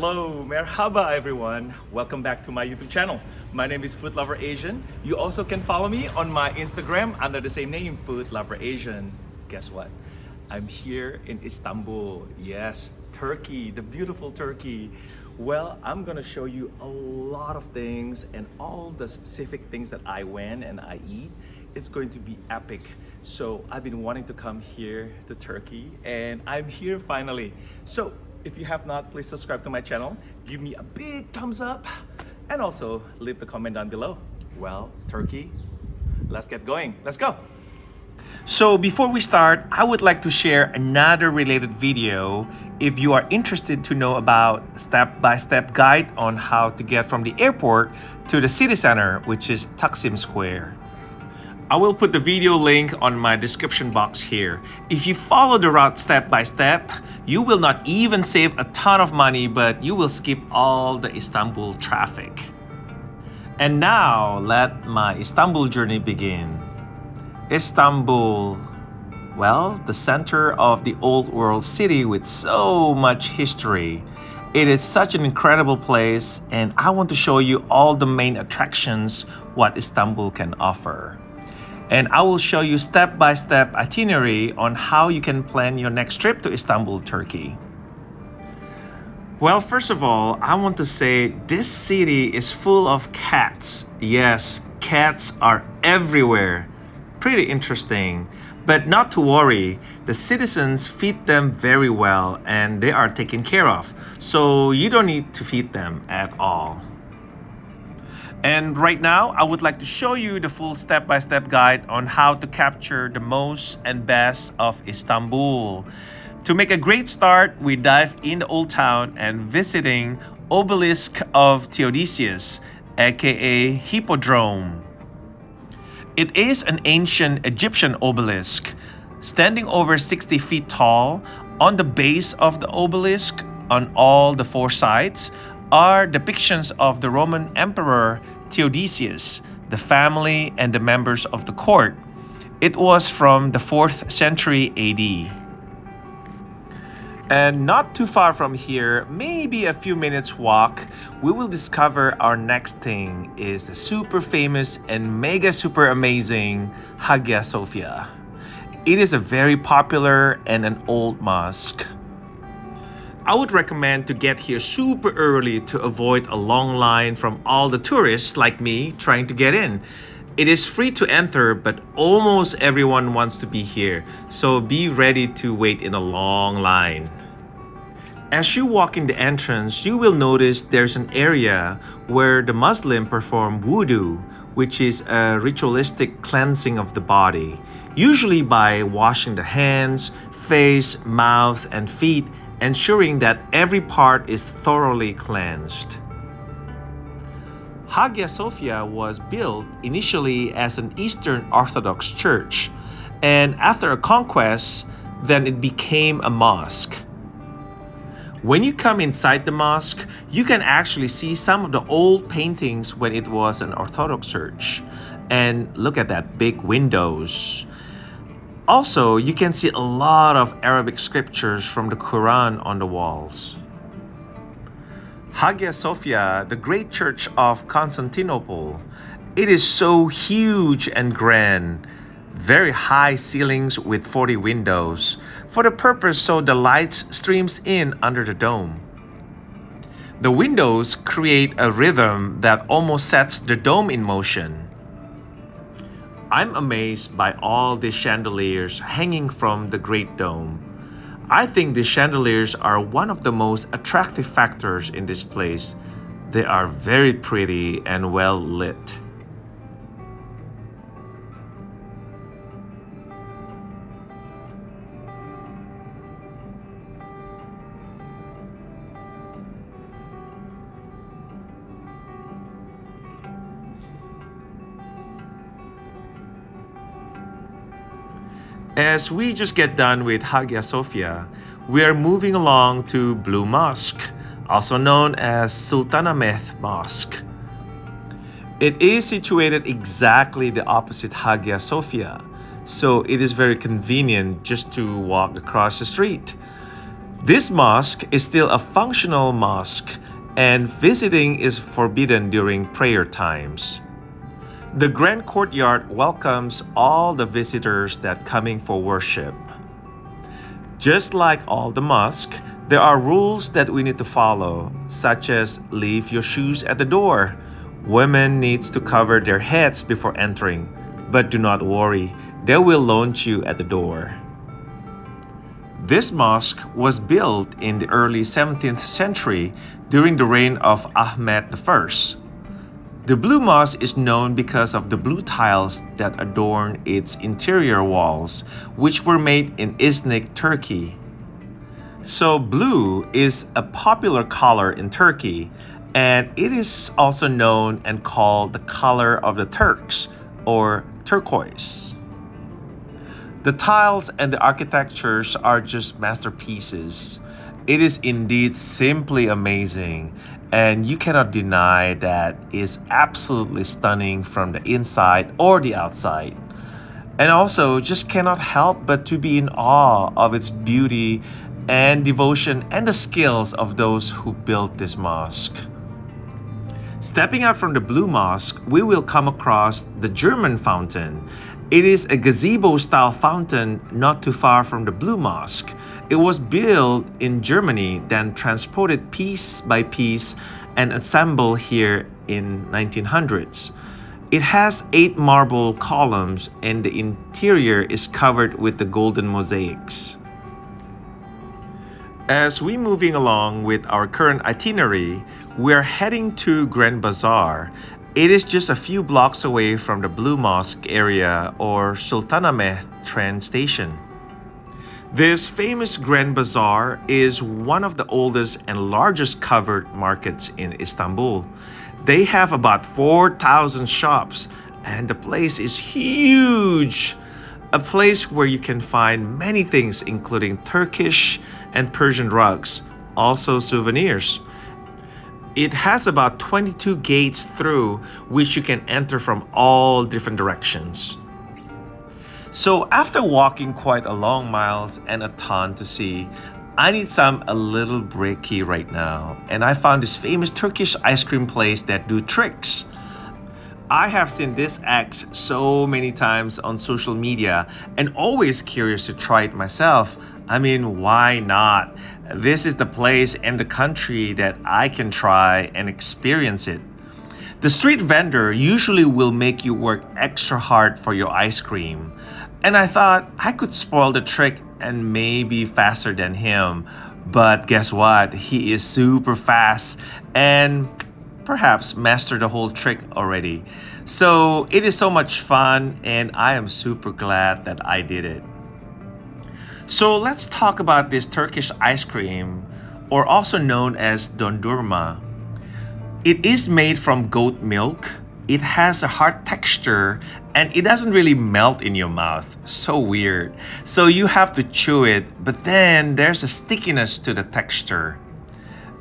Hello, merhaba everyone. Welcome back to my YouTube channel. My name is Food Lover Asian. You also can follow me on my Instagram under the same name, Food Lover Asian. Guess what? I'm here in Istanbul. Yes, Turkey, the beautiful Turkey. Well, I'm gonna show you a lot of things and all the specific things that I went and I eat. It's going to be epic. So I've been wanting to come here to Turkey and I'm here finally. So if you have not, please subscribe to my channel, give me a big thumbs up, and also leave the comment down below. Well, Turkey, let's get going. Let's go. So before we start, I would like to share another related video. If you are interested to know about step-by-step guide on how to get from the airport to the city center, which is Taksim Square. I will put the video link on my description box here. If you follow the route step by step, you will not even save a ton of money, but you will skip all the Istanbul traffic. And now, let my Istanbul journey begin. Istanbul, well, the center of the old world city with so much history. It is such an incredible place, and I want to show you all the main attractions what Istanbul can offer. And I will show you step-by-step itinerary on how you can plan your next trip to Istanbul, Turkey. Well, first of all, I want to say this city is full of cats. Yes, cats are everywhere. Pretty interesting. But not to worry, the citizens feed them very well and they are taken care of. So you don't need to feed them at all. And right now, I would like to show you the full step-by-step guide on how to capture the most and best of Istanbul. To make a great start, we dive in the old town and visiting Obelisk of Theodisius, aka Hippodrome. It is an ancient Egyptian obelisk, standing over 60 feet tall. On the base of the obelisk, on all the four sides, are depictions of the Roman Emperor Theodosius, the family and the members of the court. It was from the 4th century AD. And not too far from here, maybe a few minutes walk, we will discover our next thing is the super famous and mega super amazing Hagia Sophia. It is a very popular and an old mosque. I would recommend to get here super early to avoid a long line from all the tourists like me trying to get in. It is free to enter, but almost everyone wants to be here, so be ready to wait in a long line. As you walk in the entrance, you will notice there's an area where the Muslim perform wudu, which is a ritualistic cleansing of the body, usually by washing the hands, face, mouth, and feet, ensuring that every part is thoroughly cleansed. Hagia Sophia was built initially as an Eastern Orthodox church, and after a conquest, then it became a mosque. When you come inside the mosque, you can actually see some of the old paintings when it was an Orthodox church. And look at that big windows. Also, you can see a lot of Arabic scriptures from the Quran on the walls. Hagia Sophia, the great church of Constantinople, it is so huge and grand. Very high ceilings with 40 windows, for the purpose so the light streams in under the dome. The windows create a rhythm that almost sets the dome in motion. I'm amazed by all the chandeliers hanging from the Great Dome. I think the chandeliers are one of the most attractive factors in this place. They are very pretty and well lit. As we just get done with Hagia Sophia, we are moving along to Blue Mosque, also known as Sultanahmet Mosque. It is situated exactly the opposite Hagia Sophia, so it is very convenient just to walk across the street. This mosque is still a functional mosque, and visiting is forbidden during prayer times. The grand courtyard welcomes all the visitors that coming for worship. Just like all the mosques, there are rules that we need to follow, such as leave your shoes at the door. Women needs to cover their heads before entering, but do not worry, they will launch you at the door. This mosque was built in the early 17th century during the reign of Ahmed I. The Blue Mosque is known because of the blue tiles that adorn its interior walls, which were made in Iznik, Turkey. So blue is a popular color in Turkey, and it is also known and called the color of the Turks, or turquoise. The tiles and the architectures are just masterpieces. It is indeed simply amazing, and you cannot deny that it's absolutely stunning from the inside or the outside. And also just cannot help but to be in awe of its beauty and devotion and the skills of those who built this mosque. Stepping out from the Blue Mosque, we will come across the German fountain. It is a gazebo-style fountain not too far from the Blue Mosque. It was built in Germany, then transported piece by piece and assembled here in 1900s. It has 8 marble columns and the interior is covered with the golden mosaics. As we're moving along with our current itinerary, we are heading to Grand Bazaar. It is just a few blocks away from the Blue Mosque area or Sultanahmet train station. This famous Grand Bazaar is one of the oldest and largest covered markets in Istanbul. They have about 4,000 shops and the place is huge. A place where you can find many things including Turkish and Persian rugs, also souvenirs. It has about 22 gates through which you can enter from all different directions. So after walking quite a long miles and a ton to see, I need a little breaky right now. And I found this famous Turkish ice cream place that do tricks. I have seen this act so many times on social media and always curious to try it myself. I mean, why not? This is the place and the country that I can try and experience it. The street vendor usually will make you work extra hard for your ice cream. And I thought I could spoil the trick and maybe faster than him. But guess what? He is super fast and perhaps mastered the whole trick already. So it is so much fun and I am super glad that I did it. So let's talk about this Turkish ice cream, or also known as Dondurma. It is made from goat milk. It has a hard texture and it doesn't really melt in your mouth. So weird. So you have to chew it, but then there's a stickiness to the texture.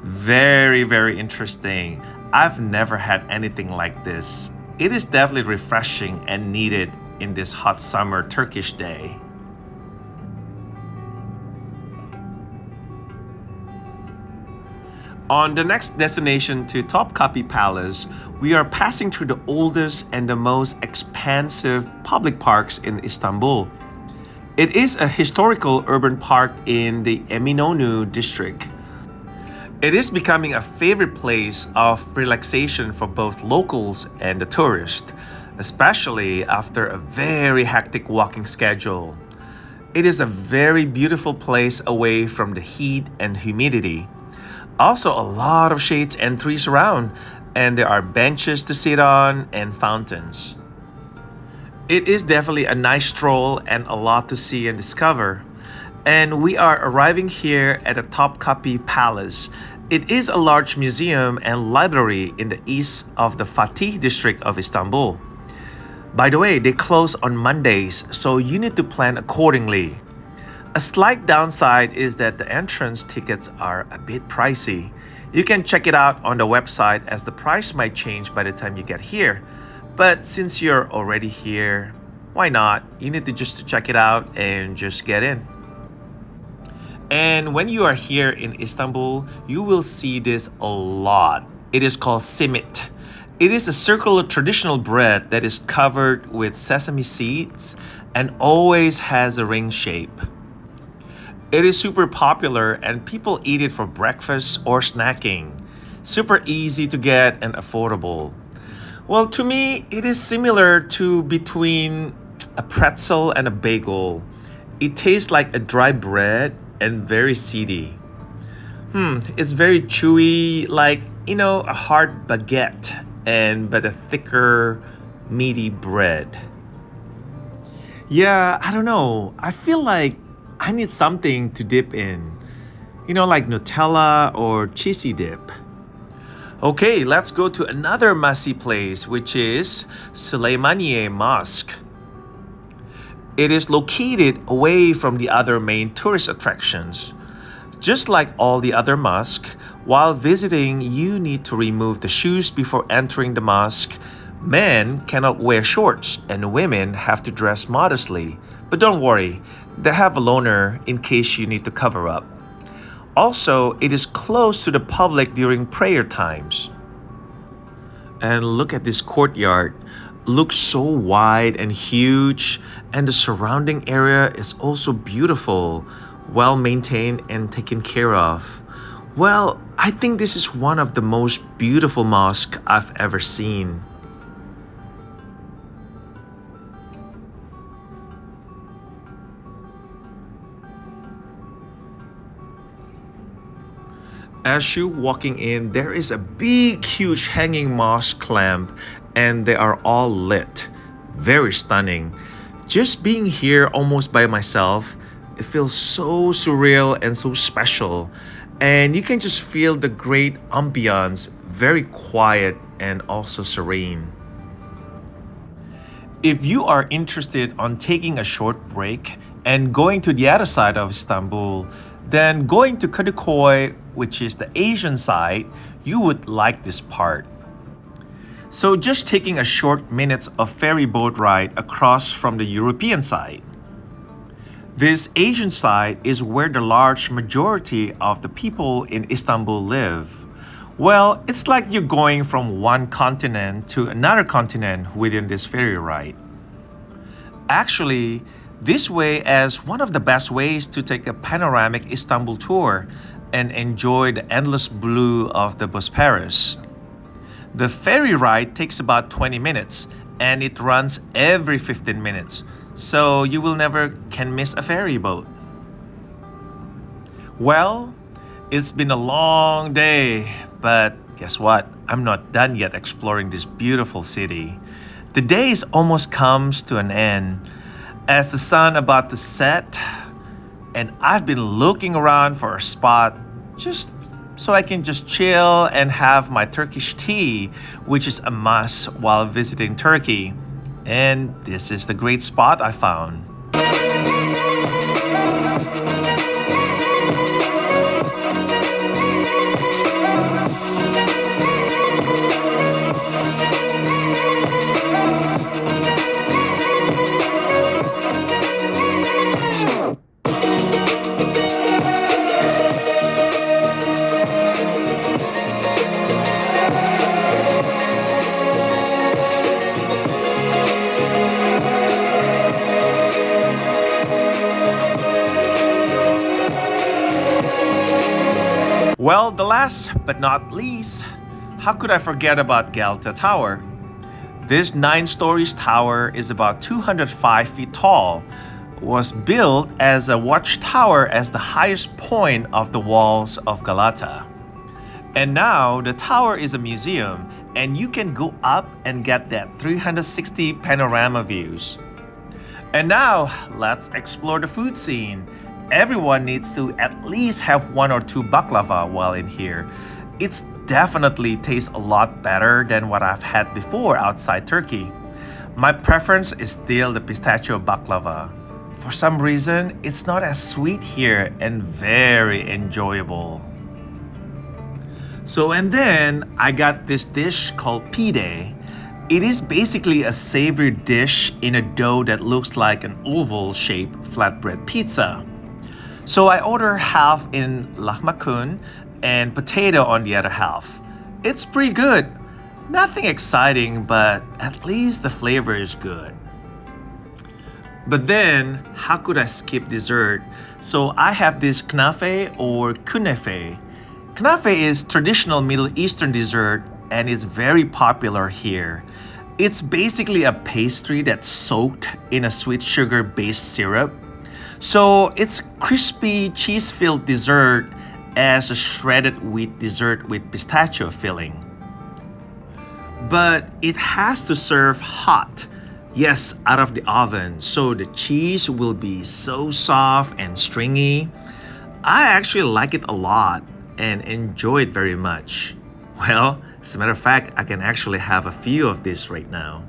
Very, very interesting. I've never had anything like this. It is definitely refreshing and needed in this hot summer Turkish day. On the next destination to TopKapi Palace, we are passing through the oldest and the most expansive public parks in Istanbul. It is a historical urban park in the Eminönü district. It is becoming a favorite place of relaxation for both locals and the tourists, especially after a very hectic walking schedule. It is a very beautiful place away from the heat and humidity. Also, a lot of shades and trees around, and there are benches to sit on and fountains. It is definitely a nice stroll and a lot to see and discover. And we are arriving here at the TopKapi Palace. It is a large museum and library in the east of the Fatih district of Istanbul. By the way, they close on Mondays, so you need to plan accordingly. A slight downside is that the entrance tickets are a bit pricey. You can check it out on the website as the price might change by the time you get here. But since you're already here, why not? You need to just check it out and just get in. And when you are here in Istanbul, you will see this a lot. It is called simit. It is a circular traditional bread that is covered with sesame seeds and always has a ring shape. It is super popular and people eat it for breakfast or snacking. Super easy to get and affordable. Well, to me, it is similar to between a pretzel and a bagel. It tastes like a dry bread and very seedy. It's very chewy, like, a hard baguette and but a thicker, meaty bread. Yeah, I don't know. I feel like I need something to dip in. Like Nutella or cheesy dip. Okay, let's go to another must-see place, which is Suleymaniye Mosque. It is located away from the other main tourist attractions. Just like all the other mosques, while visiting, you need to remove the shoes before entering the mosque. Men cannot wear shorts and women have to dress modestly. But don't worry, they have a loaner in case you need to cover up. Also, it is closed to the public during prayer times. And look at this courtyard. Looks so wide and huge, and the surrounding area is also beautiful, well maintained and taken care of. Well, I think this is one of the most beautiful mosques I've ever seen. As you walking in, there is a big, huge hanging mosque lamp, and they are all lit. Very stunning. Just being here almost by myself, it feels so surreal and so special. And you can just feel the great ambiance, very quiet and also serene. If you are interested on taking a short break and going to the other side of Istanbul, then going to Kadikoy, which is the Asian side, you would like this part. So just taking a short minutes of ferry boat ride across from the European side. This Asian side is where the large majority of the people in Istanbul live. Well, it's like you're going from one continent to another continent within this ferry ride. Actually, this way as one of the best ways to take a panoramic Istanbul tour and enjoy the endless blue of the Bosporus. The ferry ride takes about 20 minutes and it runs every 15 minutes, so you will never can miss a ferry boat. Well, it's been a long day, but guess what? I'm not done yet exploring this beautiful city. The day is almost comes to an end as the sun about to set, and I've been looking around for a spot just so I can just chill and have my Turkish tea, which is a must while visiting Turkey. And this is the great spot I found. Well, the last but not least, how could I forget about Galata Tower? This 9 stories tower is about 205 feet tall, was built as a watchtower as the highest point of the walls of Galata. And now the tower is a museum and you can go up and get that 360 panorama views. And now let's explore the food scene. Everyone needs to at least have 1 or 2 baklava while in here. It's definitely tastes a lot better than what I've had before outside Turkey. My preference is still the pistachio baklava. For some reason, it's not as sweet here and very enjoyable. So and then I got this dish called pide. It is basically a savory dish in a dough that looks like an oval-shaped flatbread pizza. So I order half in lahmacun and potato on the other half. It's pretty good. Nothing exciting, but at least the flavor is good. But then, how could I skip dessert? So I have this knafe or kunefe. Knafe is traditional Middle Eastern dessert and it's very popular here. It's basically a pastry that's soaked in a sweet sugar-based syrup. So it's crispy cheese-filled dessert as a shredded wheat dessert with pistachio filling. But it has to serve hot. Yes, out of the oven, so the cheese will be so soft and stringy. I actually like it a lot and enjoy it very much. Well, as a matter of fact, I can actually have a few of this right now.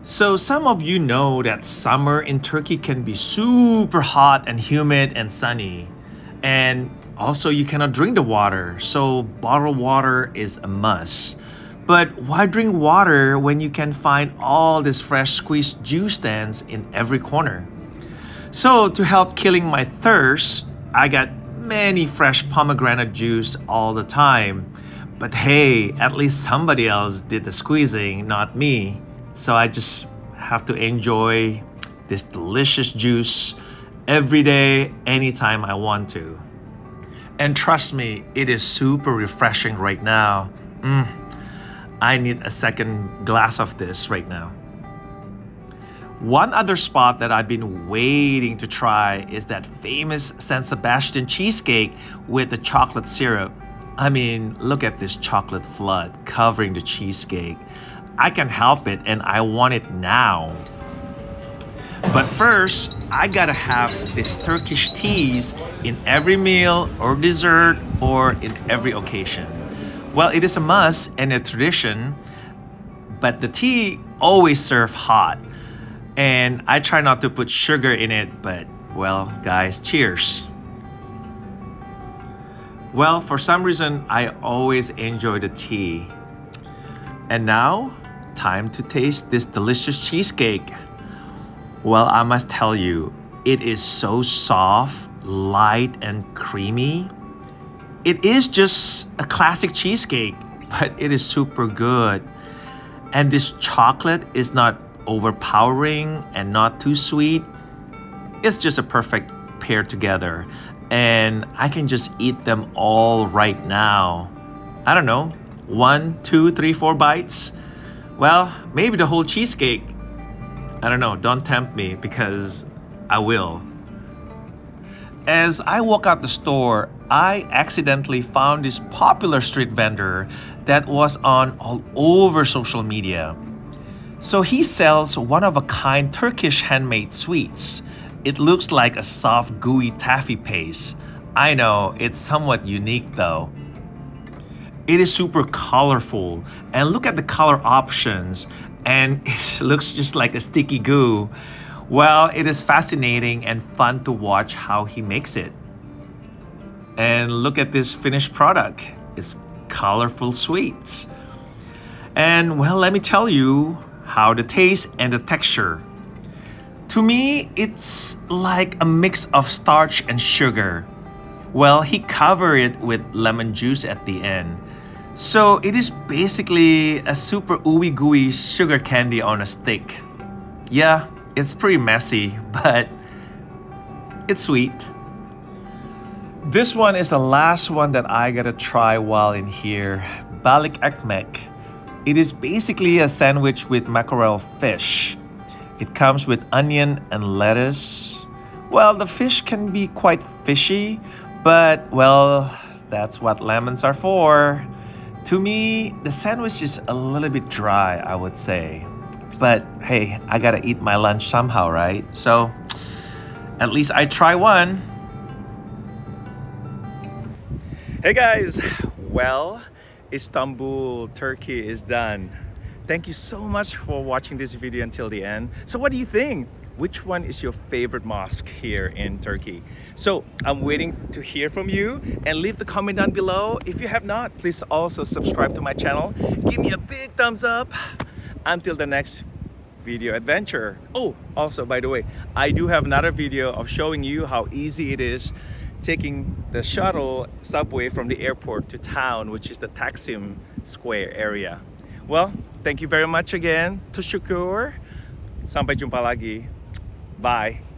So some of you know that summer in Turkey can be super hot and humid and sunny. And also you cannot drink the water, so bottled water is a must. But why drink water when you can find all these fresh squeezed juice stands in every corner? So to help killing my thirst, I got many fresh pomegranate juice all the time. But hey, at least somebody else did the squeezing, not me. So I just have to enjoy this delicious juice every day, anytime I want to. And trust me, it is super refreshing right now. I need a second glass of this right now. One other spot that I've been waiting to try is that famous San Sebastian cheesecake with the chocolate syrup. I mean, look at this chocolate flood covering the cheesecake. I can't help it and I want it now. But first, I gotta have this Turkish teas in every meal or dessert or in every occasion. Well, it is a must and a tradition, but the tea always served hot. And I try not to put sugar in it, but well, guys, cheers. Well, for some reason, I always enjoy the tea. And now, time to taste this delicious cheesecake. Well, I must tell you, it is so soft, light, and creamy. It is just a classic cheesecake, but it is super good. And this chocolate is not overpowering and not too sweet. It's just a perfect pair together. And I can just eat them all right now. I don't know, 1, 2, 3, 4 bites? Well, maybe the whole cheesecake. I don't know, don't tempt me because I will. As I walk out the store, I accidentally found this popular street vendor that was on all over social media. So he sells one-of-a-kind Turkish handmade sweets. It looks like a soft, gooey taffy paste. I know, it's somewhat unique though. It is super colorful, and look at the color options, and it looks just like a sticky goo. Well, it is fascinating and fun to watch how he makes it. And look at this finished product. It's colorful sweets. And well, let me tell you how the taste and the texture. To me, it's like a mix of starch and sugar. Well, he covered it with lemon juice at the end. So it is basically a super ooey gooey sugar candy on a stick. Yeah, it's pretty messy, but it's sweet. This one is the last one that I gotta try while in here. Balik ekmek. It is basically a sandwich with mackerel fish. It comes with onion and lettuce. Well, the fish can be quite fishy, but well, that's what lemons are for. To me, the sandwich is a little bit dry, I would say. But hey, I gotta eat my lunch somehow, right? So at least I try one. Hey guys, well, Istanbul, Turkey is done. Thank you so much for watching this video until the end. So what do you think? Which one is your favorite mosque here in Turkey? So I'm waiting to hear from you, and leave the comment down below. If you have not, please also subscribe to my channel. Give me a big thumbs up. Until the next video adventure. Oh, also, by the way, I do have another video of showing you how easy it is taking the shuttle subway from the airport to town, which is the Taksim Square area. Well, thank you very much again. Tushukur. Sampai jumpa lagi. Bye.